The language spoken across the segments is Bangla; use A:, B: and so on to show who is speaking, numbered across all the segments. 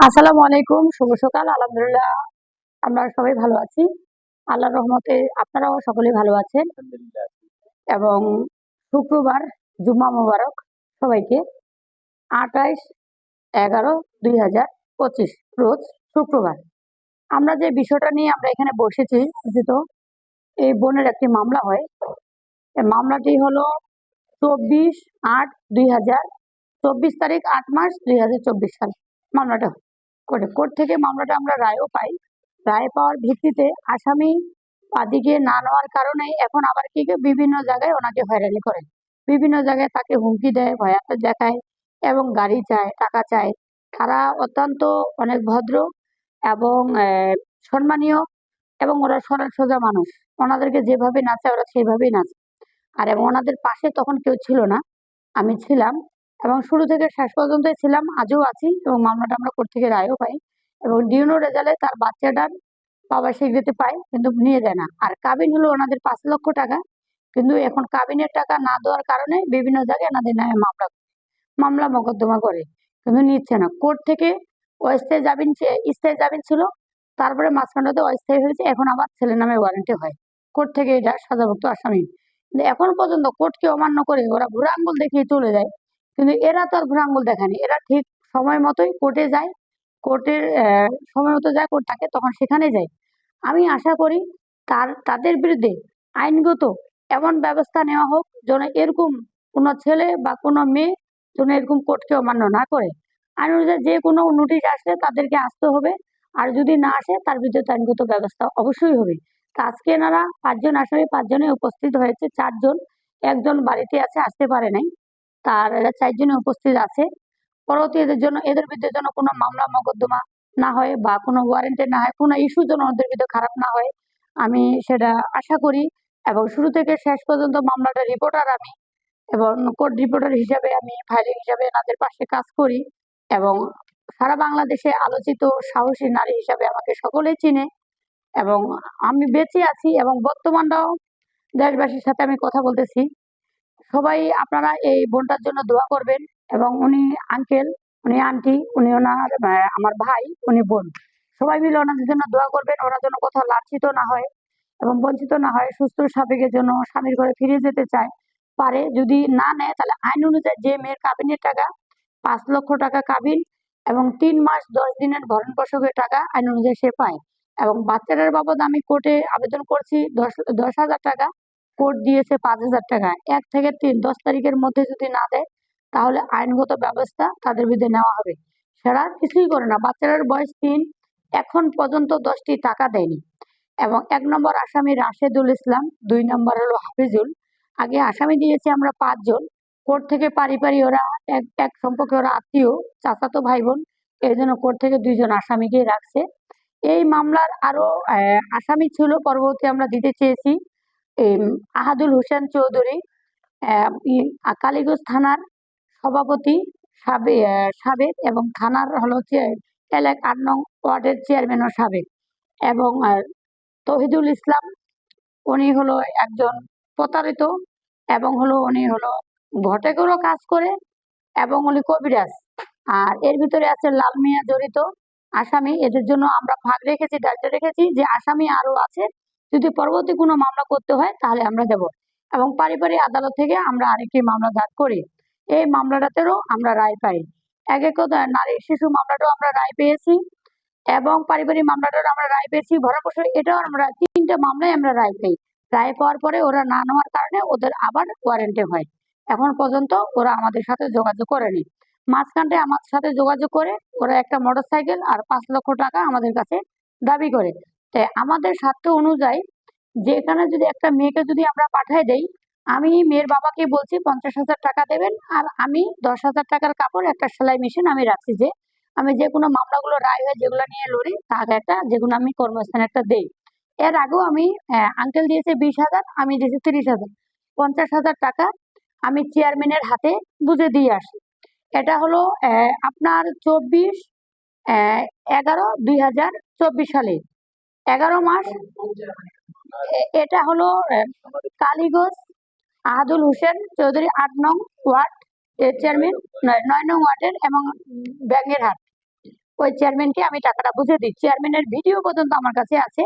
A: আসসালামু আলাইকুম, শুভ সকাল। আলহামদুলিল্লাহ আমরা সবাই ভালো আছি। আল্লাহর রহমতে আপনারাও সকলেই ভালো আছেন। এবং শুক্রবার জুম্মা মোবারক সবাইকে। 28/11/2025 রোজ শুক্রবার। আমরা যে বিষয়টা নিয়ে আমরা এখানে বসেছি, যেহেতু এই বোনের একটি মামলা হয়। এই মামলাটি হলো 24/8/2024 তারিখ, 8 মাস 2024 সাল মামলাটা কোর্ট থেকে মামলাটা আমরা রায়ও পাই। রায় পাওয়ার ভিত্তিতে আসামি বাদীকে না নেওয়ার কারণে এখন আবার কি বিভিন্ন জায়গায় ওনাকে হয়রানি করে, বিভিন্ন জায়গায় তাকে হুমকি দেয়, ভয়ানক দেখায় এবং গাড়ি চায়, টাকা চায়। তারা অত্যন্ত অনেক ভদ্র এবং সম্মানীয়, এবং ওরা সরল সোজা মানুষ। ওনাদেরকে যেভাবে নাচে ওরা সেইভাবেই নাচে। আর এবং ওনাদের পাশে তখন কেউ ছিল না, আমি ছিলাম এবং শুরু থেকে শেষ পর্যন্তই ছিলাম, আজও আছি। এবং মামলাটা আমরা কোর্ট থেকে রায়ও পাই এবং ডিউনো রেজাল্টে তার বাচ্চাটার বাবা স্বীকৃতি পায়, কিন্তু নিয়ে যায় না। আর কাবিন হলো ওনাদের 5 লক্ষ টাকা, কিন্তু এখন কাবিনের টাকা না দেওয়ার কারণে বিভিন্ন জায়গায় এনাদের নামে মামলা মোকদ্দমা করে, কিন্তু নিচ্ছে না। কোর্ট থেকে অস্থায়ী জামিন স্থায়ী জামিন ছিল, তারপরে মাঝখানটাতে অস্থায়ী হয়েছে, এখন আবার ছেলের নামে ওয়ারেন্টি হয়। কোর্ট থেকে এটা সাজাভুক্ত আসামি, কিন্তু এখন পর্যন্ত কোর্টকে অমান্য করে ওরা ঘুরে আঙ্গুল দেখিয়ে চলে যায়। কিন্তু এরা তো আর ঘুরে আঙ্গুল দেখায়নি, এরা ঠিক সময় মতোই কোর্টে যায়। কোর্টের সময় মতো যায়, কোর্ট থাকে তখন সেখানে যায়। আমি আশা করি তাদের বিরুদ্ধে আইনগত এমন ব্যবস্থা নেওয়া হোক যেন এরকম কোনো ছেলে বা কোনো মেয়ে যেন এরকম কোর্টকে অমান্য না করে। আইন অনুযায়ী যে কোনো নোটিশ আসলে তাদেরকে আসতে হবে, আর যদি না আসে তার বিরুদ্ধে আইনগত ব্যবস্থা অবশ্যই হবে। তো আজকে এনারা 5 জন আসামি, 5 জনে উপস্থিত হয়েছে। 4 জন, একজন বাড়িতে আছে, আসতে পারে নাই। তার এরা 4 জনে উপস্থিত আছে। পরবর্তী এদের বিরুদ্ধে যেন কোনো মামলা মোকদ্দমা না হয় বা কোনো ওয়ারেন্টে না হয়, কোনো ইস্যু যেন ওদের বিরুদ্ধে খারাপ না হয়, আমি সেটা আশা করি। এবং শুরু থেকে শেষ পর্যন্ত মামলাটা রিপোর্টার আমি, এবং কোর্ট রিপোর্টার হিসাবে আমি ফাইলিং হিসাবে এনাদের পাশে কাজ করি। এবং সারা বাংলাদেশে আলোচিত সাহসী নারী হিসাবে আমাকে সকলেই চিনে। এবং আমি বেঁচে আছি এবং বর্তমানটাও দেশবাসীর সাথে আমি কথা বলতেছি। সবাই আপনারা এই বোনটার জন্য দোয়া করবেন। এবং উনি আঙ্কেল, উনি আন্টি, উনি ওনার আমার ভাই, উনি বোন, সবাই মিলে ওনাদের জন্য দোয়া করবেন। ওরা যেন কোথাও লাঞ্ছিত না হয় এবং বঞ্চিত না হয়। সুস্থ সাপেক্ষে জন্য স্বামীর ঘরে ফিরে যেতে চায়, পারে। যদি না নেয় তাহলে আইন অনুযায়ী যে মেয়ের কাবিনের টাকা 5 লক্ষ টাকা কাবিন এবং 3 মাস 10 দিনের ভরণ পোষকের টাকা আইন অনুযায়ী সে পায়। এবং বাচ্চাটার বাবদ আমি কোর্টে আবেদন করছি 10,000 টাকা। কোর্ট দিয়েছে 5,000 টাকা। 1 থেকে 10 তারিখের মধ্যে যদি না দেয় তাহলে আইনগত ব্যবস্থা তাদের বিরুদ্ধে নেওয়া হবে। সেটা কিছুই করে না, বাচ্চাটার বয়স 3, এখন পর্যন্ত 10টি টাকা দেয়নি। এবং 1 নম্বর আসামি রাশেদুল ইসলাম, 2 নম্বর হলো হাফিজুল। আগে আসামি দিয়েছি আমরা 5 জন। কোর্ট থেকে পারি পারি ওরা এক এক সম্পর্কে ওরা আত্মীয়, চাচাতো ভাই বোন, এর জন্য কোর্ট থেকে 2 জন আসামিকে রাখছে। এই মামলার আরো আসামি ছিল, পরবর্তী আমরা দিতে চেয়েছি। আহাদুল হোসেন চৌধুরী, কালীগঞ্জ থানার সভাপতি, সাবেক, এবং থানার হলো এলাকা 8 নং ওয়ার্ডের চেয়ারম্যানও সাবেক। এবং তহিদুল ইসলাম, উনি হলো একজন প্রতারিত, এবং হলো উনি হলো ঘটেকেরও কাজ করে, এবং উনি কবিরাজ। আর এর ভিতরে আছে লাল মিয়া জড়িত আসামি। এদের জন্য আমরা ভাগ রেখেছি, দায়িত্ব রেখেছি যে আসামি আরো আছে, যদি পরবর্তী কোনো মামলা করতে হয় তাহলে আমরা দেব। এবং পারিবারিক আদালত থেকে আমরা আরেকটি মামলা দায়ের করি, এই মামলাটাতেও আমরা রায় পাই। এক নারী শিশু মামলাটাও আমরা রায় পেয়েছি, এবং পারিবারিক মামলাটাও আমরা রায় পেয়েছি। ভরণপোষণ এটাও আমরা 3টে মামলায় আমরা রায় পাই। রায় পাওয়ার পরে ওরা না নেওয়ার কারণে ওদের আবার ওয়ারেন্টে হয়। এখন পর্যন্ত ওরা আমাদের সাথে যোগাযোগ করেনি। মাঝখানটায় আমার সাথে যোগাযোগ করে ওরা একটা মোটরসাইকেল আর 5 লক্ষ টাকা আমাদের কাছে দাবি করে। তাই আমাদের স্বার্থ অনুযায়ী যেখানে যদি একটা মেয়েকে যদি আমরা পাঠাই দেই, আমি মেয়ের বাবাকে বলছি 50,000 টাকা দেবেন, আর আমি 10,000 টাকার কাপড়, একটা সেলাই মেশিন আমি রাখছি, যে আমি যে কোনো মামলাগুলো রায় হয় যেগুলো নিয়ে লড়ি তার একটা, যেগুলো আমি কর্মস্থানে একটা দেই। এর আগেও আমি আঙ্কেল দিয়েছে 20,000, আমি দিয়েছি 30,000, 50,000 টাকা আমি চেয়ারম্যানের হাতে বুঝে দিয়ে আসি। এটা হলো আপনার 24/11/2024 সালে, 11 মাস। এটা হলো কালীগঞ্জ আহাদুল হোসেন চৌধুরী, 8 নং ওয়ার্ড চেয়ারম্যান, 9 নং ওয়ার্ডের, এবং ব্যাঙ্গের হাট। ওই চেয়ারম্যানকে আমি টাকাটা বুঝে দিই। চেয়ারম্যানের ভিডিও পর্যন্ত আমার কাছে আছে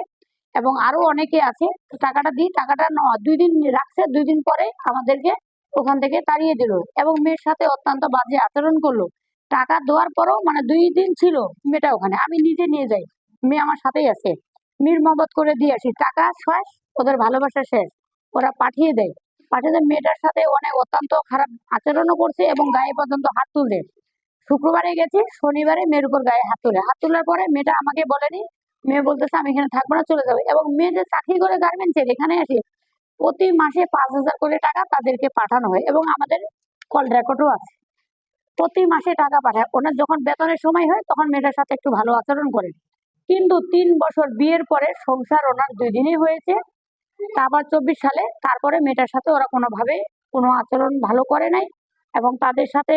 A: এবং আরো অনেকে আছে। টাকাটা দিই, টাকাটা 2 দিন রাখছে, 2 দিন পরে আমাদেরকে ওখান থেকে তাড়িয়ে দিল এবং মেয়ের সাথে অত্যন্ত বাজে আচরণ করলো। টাকা দেওয়ার পরও মানে 2 দিন ছিল মেয়েটা ওখানে, আমি নিজে নিয়ে যাই, মেয়ে আমার সাথেই আছে, নির্মমত করে দিয়ে আসি, টাকা শেষ, ওদের ভালোবাসা শেষ, ওরা পাঠিয়ে দেয়। পাঠিয়ে দেয়, মেয়েটার সাথে অনেক অত্যন্ত খারাপ আচরণও করছে এবং গায়ে পর্যন্ত হাত তুলছে। শুক্রবারে গেছি, শনিবারে মেয়ের উপর গায়ে হাত তোলে, হাত তোলার পরে মেয়েটা আমাকে বলেনি, মেয়ে বলতেছে আমি এখানে থাকবো না, চলে যাবে। এবং মেয়ে যে চাকরি করে গার্মেন্টসের, এখানে আসে প্রতি মাসে 5,000 করে টাকা তাদেরকে পাঠানো হয় এবং আমাদের কল রেকর্ডও আছে। প্রতি মাসে টাকা পাঠায়, ওনার যখন বেতনের সময় হয় তখন মেয়েটার সাথে একটু ভালো আচরণ করে। কিন্তু 3 বছর বিয়ের পরে সংসার ওনার 2 দিনই হয়েছে, তা আবার 24 সালে। তারপরে মেয়েটার সাথে ওরা কোনোভাবে কোনো আচরণ ভালো করে নাই এবং তাদের সাথে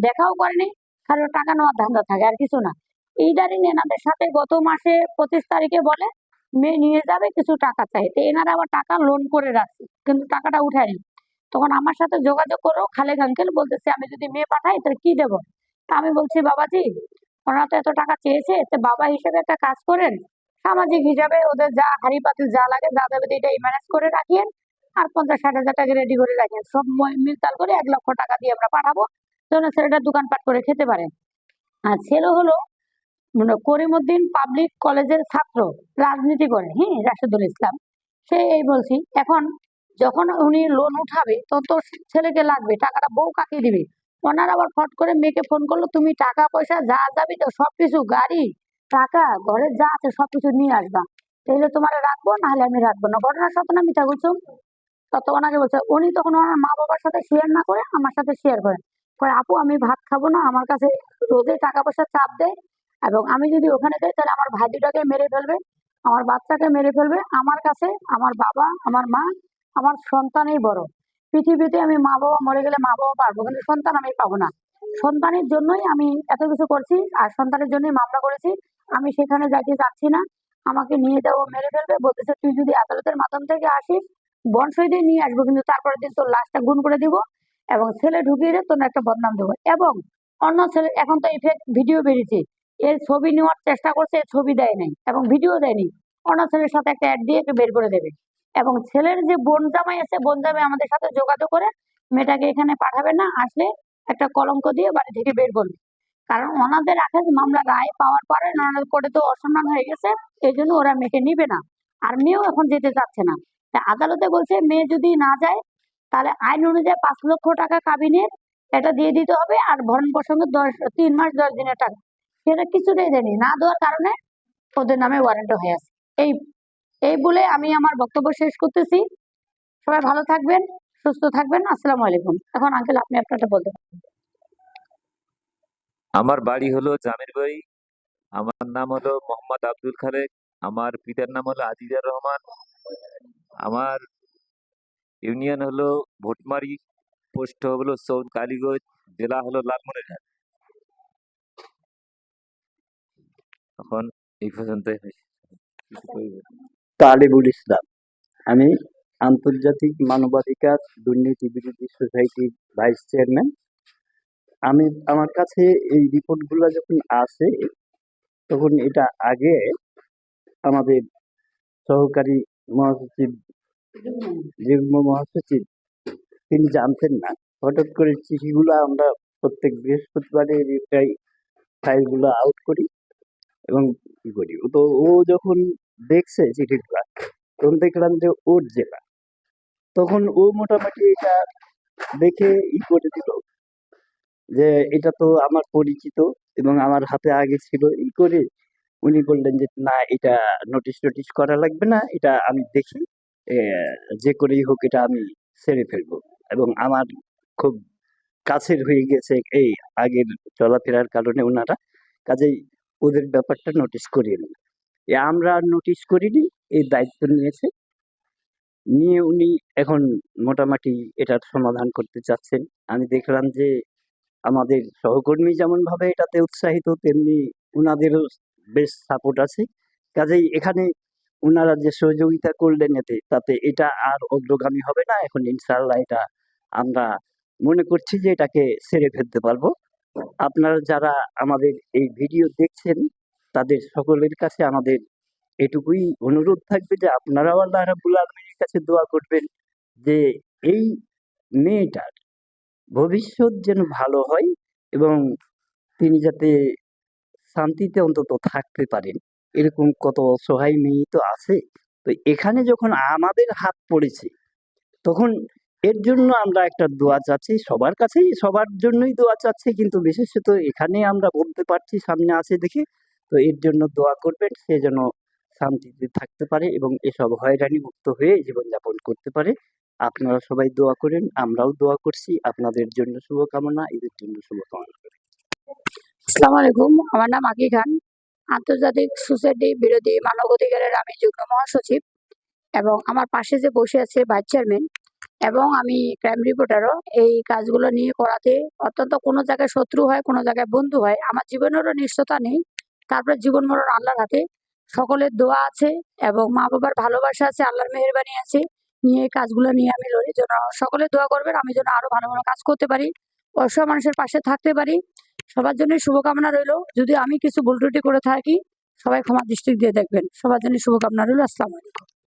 A: দেখাও করেনি, খালি টাকা নেওয়ার ধান্দা থাকে আর কিছু না। এইদারিন এনাদের সাথে গত মাসে 25 তারিখে বলে মেয়ে নিয়ে যাবে, কিছু টাকা চাই, তো এনারা আবার টাকা লোন করে রাখছে কিন্তু টাকাটা উঠায়নি। তখন আমার সাথে যোগাযোগ করো খালেক আঙ্কেল, বলতেছে আমি যদি মেয়ে পাঠাই তাহলে কি দেবো। তা আমি বলছি বাবাজি, ওনারা তো এত টাকা চেয়েছে, তো বাবা হিসেবে একটা কাজ করেন, সামাজিক হিসাবে ওদের যা হাড়ি পাতিল যা লাগে যা দেবে এটাই ম্যানেজ করে রাখিয়েন, আর 50-60 হাজার টাকা রেডি করে রাখেন, সব মিলতাল করে 1 লক্ষ টাকা দিয়ে আমরা পাঠাবো, যেন ছেলেটা দোকানপাট করে খেতে পারে। আর ছেলে হলো মানে করিমউদ্দিন পাবলিক কলেজের ছাত্র, রাজনীতি করে, হ্যাঁ, রাশেদুল ইসলাম। সে এই বলছি, এখন যখন উনি লোন উঠাবে তখন তো ছেলেকে লাগবে, টাকাটা বউ কাকে দিবে। ওনার আবার ফট করে মেয়েকে ফোন করলো, তুমি টাকা পয়সা যা যাবি তো সবকিছু, গাড়ি, টাকা, ঘরের যা আছে সবকিছু নিয়ে আসবা, তাহলে তোমার রাখবো, না হলে আমি রাখবো না। ঘটনার সত্য না মিথ্যা বলছো? তত ওনাকে বলছে, উনি তখন ওনার মা বাবার সাথে শেয়ার না করে আমার সাথে শেয়ার করেন, কয় আপু আমি ভাত খাবো না, আমার কাছে রোজে টাকা পয়সা চাপ দেয় এবং আমি যদি ওখানে যাই তাহলে আমার ভাই দুটাকে মেরে ফেলবে, আমার বাচ্চাকে মেরে ফেলবে। আমার কাছে আমার বাবা, আমার মা, আমার সন্তানই বড়। পৃথিবীতে আমি মা বাবা মরে গেলে মা বাবা পারবো, কিন্তু সন্তান আমি পাবো না। সন্তানের জন্যই আমি এত কিছু করছি আর সন্তানের জন্যই মামলা করেছি। আমি সেখানে যাইতে চাচ্ছি না, আমাকে নিয়ে যাবো, মেরে ফেলবে। বলতেছে তুই যদি আদালতের মাধ্যম থেকে আসিস বন্ড দিয়ে নিয়ে আসবো, কিন্তু তারপরের দিন তোর লাশটা গুম করে দিব এবং ছেলে ঢুকিয়ে দিয়ে তোর একটা বদনাম দেবো। এবং অন্য ছেলে, এখন তো ইফেক্ট ভিডিও বেরিয়েছে, এর ছবি নেওয়ার চেষ্টা করছে, এর ছবি দেয় নাই এবং ভিডিও দেয়নি, অন্য ছেলের সাথে একটা অ্যাড দিয়ে একে বের করে দেবে। এবং ছেলের যে বোন জামাই আছে, বোন জামাই আমাদের সাথে যোগাযোগ করে মেয়েটাকে এখানে পাঠাবে না, আসলে একটা কলঙ্ক দিয়ে বাড়ি থেকে বের করবে। কারণ ওনাদের আগে মামলা রায় পাওয়ার পরে ওনাদের কোর্টে তো অসম্মান হয়ে গেছে, এই জন্য ওরা মেয়েকে নিবে না, আর মেয়েও এখন যেতে চাচ্ছে না। তা আদালতে বলছে মেয়ে যদি না যায় তাহলে আইন অনুযায়ী 5 লক্ষ টাকা কাবিনের এটা দিয়ে দিতে হবে, আর ভরণ পোষণের 3 মাস 10 দিনের টাকা, সেটা কিছুটাই দেয়নি, না দেওয়ার কারণে ওদের নামে ওয়ারেন্ট হয়ে আছে। এই এই বলে আমি আমার বক্তব্য শেষ করতেছি। সবাই ভালো থাকবেন, সুস্থ থাকবেন। আসসালামু আলাইকুম। এখন আঙ্কেল আপনি আপনারটা বলতে পারেন।
B: আমার বাড়ি হলো জামিরবাড়ি। আমার নাম হলো মোহাম্মদ আব্দুল খালেক। আমার পিতার নাম হলো আজিজার রহমান। আমার ইউনিয়ন হলো ভোটমারি, পোস্ট হলো সৌদ কালীগঞ্জ, জেলা হলো লালমনিরহাট। এখন এই পর্যন্তই হয়েছে। কিছু কইবে?
C: তালিবুল ইসলাম। আমি আন্তর্জাতিক মানবাধিকার দুর্নীতি বিরোধী সোসাইটির ভাইস চেয়ারম্যান। আমার কাছে এই রিপোর্টগুলো যখন আসে তখন এটা আগে আমাদের সহকারী মহাসচিব, যুগ্ম মহাসচিব তিনি জানতেন না। হঠাৎ করে চিঠিগুলো আমরা প্রত্যেক বৃহস্পতিবারে প্রায় ফাইলগুলো আউট করি এবং ই করি। তো ও যখন দেখছে চিঠিগুলা তখন দেখলাম যে ওর জেলা, তখন ও মোটামুটি এটা দেখে করে দিল যে এটা তো আমার পরিচিত এবং আমার হাতে আগে ছিল। করে উনি বললেন যে না, এটা নোটিশ টোটিশ করা লাগবে না, এটা আমি দেখি, যে করেই হোক এটা আমি সেরে ফেলবো। এবং আমার খুব কাছের হয়ে গেছে এই আগের চলাফেরার কারণে ওনারা, কাজেই ওদের ব্যাপারটা নোটিশ করিয়ে নিল। আমরা নোটিশ করিনি, এই দায়িত্ব নিয়েছে, নিয়ে উনি এখন মোটামুটি এটার সমাধান করতে চাচ্ছেন। আমি দেখলাম যে আমাদের সহকর্মী যেমন ভাবে এটাতে উৎসাহিত, তেমনি উনাদেরও বেশ সাপোর্ট আছে। কাজেই এখানে উনারা যে সহযোগিতা করলেন তাতে এটা আর অগ্রগামী হবে না। এখন ইনশাআল্লাহ এটা আমরা মনে করছি যে এটাকে সেরে ফেলতে পারবো। আপনারা যারা আমাদের এই ভিডিও দেখছেন তাদের সকলের কাছে আমাদের এটুকুই অনুরোধ থাকবে যে আপনারাও আল্লাহ রাব্বুল আলামিনের কাছে দোয়া করবেন যে এই মেয়েটার ভবিষ্যৎ যেন ভালো হয় এবং তিনি যাতে শান্তিতে অন্তত থাকতে পারেন। এরকম কত অসহায় মেয়ে তো আছে। তো এখানে যখন আমাদের হাত পড়েছে তখন এর জন্য আমরা একটা দোয়া চাচ্ছি সবার কাছেই, সবার জন্যই দোয়া চাচ্ছি, কিন্তু বিশেষত এখানে আমরা বলতে পারছি সামনে আছে দেখে। তো এর জন্য দোয়া করবেন সে যেন শান্তিতে থাকতে পারে এবং এসব হয়রানি মুক্ত হয়ে জীবনযাপন করতে পারে। আপনারা সবাই দোয়া করেন, আমরাও দোয়া করছি। আপনাদের জন্য শুভকামনা, এদের জন্য শুভকামনা।
A: আসসালামু আলাইকুম, আমার নাম আকি খান। আন্তর্জাতিক সোসাইটি বিরোধী মানবাধিকারের আমি যুগ্ম মহাসচিব এবং আমার পাশে যে বসে আছে ভাইস চেয়ারম্যান এবং আমি ক্রাইম রিপোর্টারও। এই কাজগুলো নিয়ে করাতে অত্যন্ত কোনো জায়গায় শত্রু হয়, কোনো জায়গায় বন্ধু হয়, আমার জীবনেরও নিশ্চয়তা নেই। তারপরে জীবন মরণ আল্লাহর হাতে, সকলের দোয়া আছে এবং মা বাবার ভালোবাসা আছে, আল্লাহর মেহেরবানি আছে। নিয়ে এই কাজগুলো নিয়ে আমি লড়ি, যেন সকলে দোয়া করবেন আমি যেন আরো ভালো ভালো কাজ করতে পারি, অসহায় মানুষের পাশে থাকতে পারি। সবার জন্য শুভকামনা রইলো। যদি আমি কিছু ভুল ত্রুটি করে থাকি সবাই ক্ষমা দৃষ্টি দিয়ে দেখবেন। সবার জন্য শুভকামনা রইলো। আসসালামু আলাইকুম।